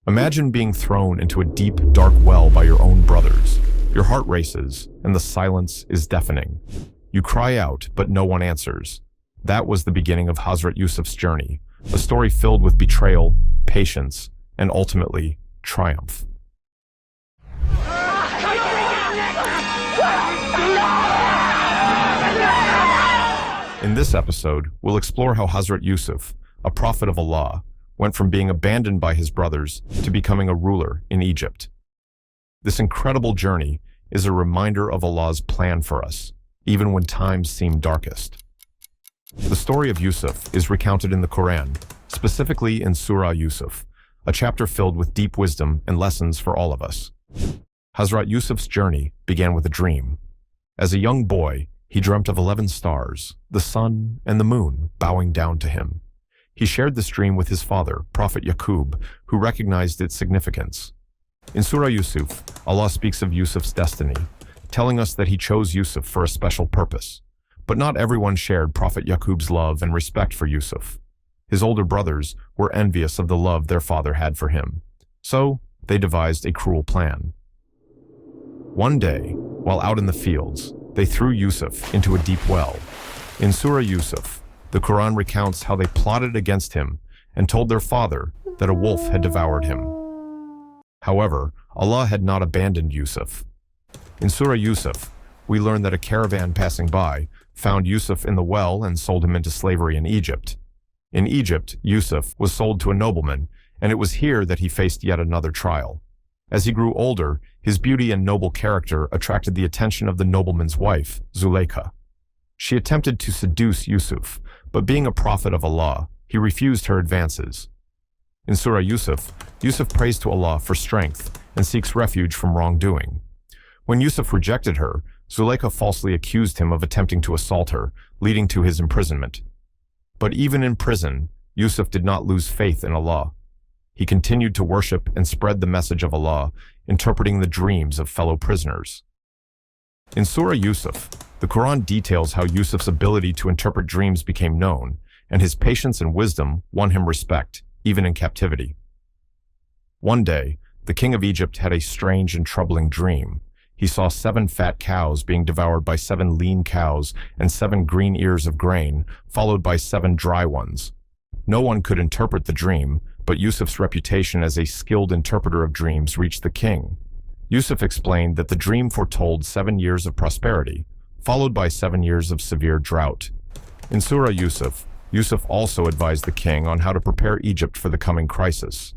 Imagine being thrown into a deep, dark well by your own brothers. Your heart races, and the silence is deafening. You cry out, but no one answers. That was the beginning of Hazrat Yusuf's journey, a story filled with betrayal, patience, and ultimately, triumph. In this episode, we'll explore how Hazrat Yusuf, a prophet of Allah, went from being abandoned by his brothers to becoming a ruler in Egypt. This incredible journey is a reminder of Allah's plan for us, even when times seem darkest. The story of Yusuf is recounted in the Quran, specifically in Surah Yusuf, a chapter filled with deep wisdom and lessons for all of us. Hazrat Yusuf's journey began with a dream. As a young boy, he dreamt of 11 stars, the sun and the moon bowing down to him. He shared this dream with his father, Prophet Yaqub, who recognized its significance. In Surah Yusuf, Allah speaks of Yusuf's destiny, telling us that he chose Yusuf for a special purpose. But not everyone shared Prophet Yaqub's love and respect for Yusuf. His older brothers were envious of the love their father had for him. So, they devised a cruel plan. One day, while out in the fields, they threw Yusuf into a deep well. In Surah Yusuf, the Quran recounts how they plotted against him and told their father that a wolf had devoured him. However, Allah had not abandoned Yusuf. In Surah Yusuf, we learn that a caravan passing by found Yusuf in the well and sold him into slavery in Egypt. In Egypt, Yusuf was sold to a nobleman, and it was here that he faced yet another trial. As he grew older, his beauty and noble character attracted the attention of the nobleman's wife, Zuleika. She attempted to seduce Yusuf, but being a prophet of Allah, he refused her advances. In Surah Yusuf, Yusuf prays to Allah for strength and seeks refuge from wrongdoing. When Yusuf rejected her, Zuleika falsely accused him of attempting to assault her, leading to his imprisonment. But even in prison, Yusuf did not lose faith in Allah. He continued to worship and spread the message of Allah, interpreting the dreams of fellow prisoners. In Surah Yusuf, the Quran details how Yusuf's ability to interpret dreams became known, and his patience and wisdom won him respect, even in captivity. One day, the king of Egypt had a strange and troubling dream. He saw 7 fat cows being devoured by 7 lean cows and 7 green ears of grain, followed by 7 dry ones. No one could interpret the dream, but Yusuf's reputation as a skilled interpreter of dreams reached the king. Yusuf explained that the dream foretold 7 years of prosperity, followed by 7 years of severe drought. In Surah Yusuf, Yusuf also advised the king on how to prepare Egypt for the coming crisis.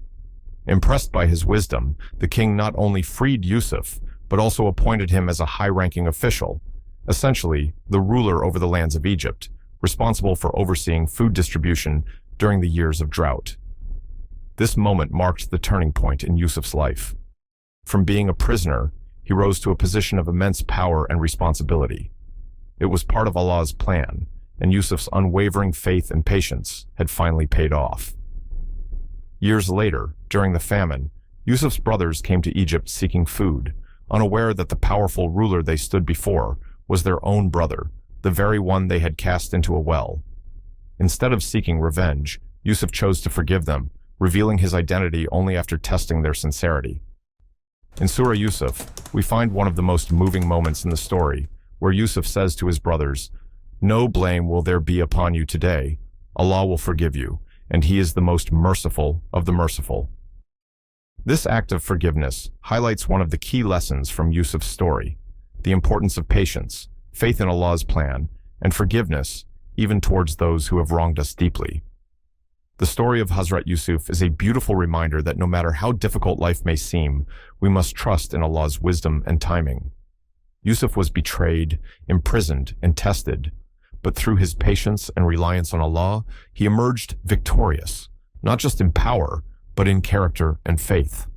Impressed by his wisdom, the king not only freed Yusuf, but also appointed him as a high-ranking official, essentially the ruler over the lands of Egypt, responsible for overseeing food distribution during the years of drought. This moment marked the turning point in Yusuf's life. From being a prisoner, he rose to a position of immense power and responsibility. It was part of Allah's plan, and Yusuf's unwavering faith and patience had finally paid off. Years later, during the famine, Yusuf's brothers came to Egypt seeking food, unaware that the powerful ruler they stood before was their own brother, the very one they had cast into a well. Instead of seeking revenge, Yusuf chose to forgive them, revealing his identity only after testing their sincerity. In Surah Yusuf, we find one of the most moving moments in the story, where Yusuf says to his brothers, "No blame will there be upon you today. Allah will forgive you, and He is the most merciful of the merciful." This act of forgiveness highlights one of the key lessons from Yusuf's story, the importance of patience, faith in Allah's plan, and forgiveness, even towards those who have wronged us deeply. The story of Hazrat Yusuf is a beautiful reminder that no matter how difficult life may seem, we must trust in Allah's wisdom and timing. Yusuf was betrayed, imprisoned, and tested, but through his patience and reliance on Allah, he emerged victorious, not just in power, but in character and faith.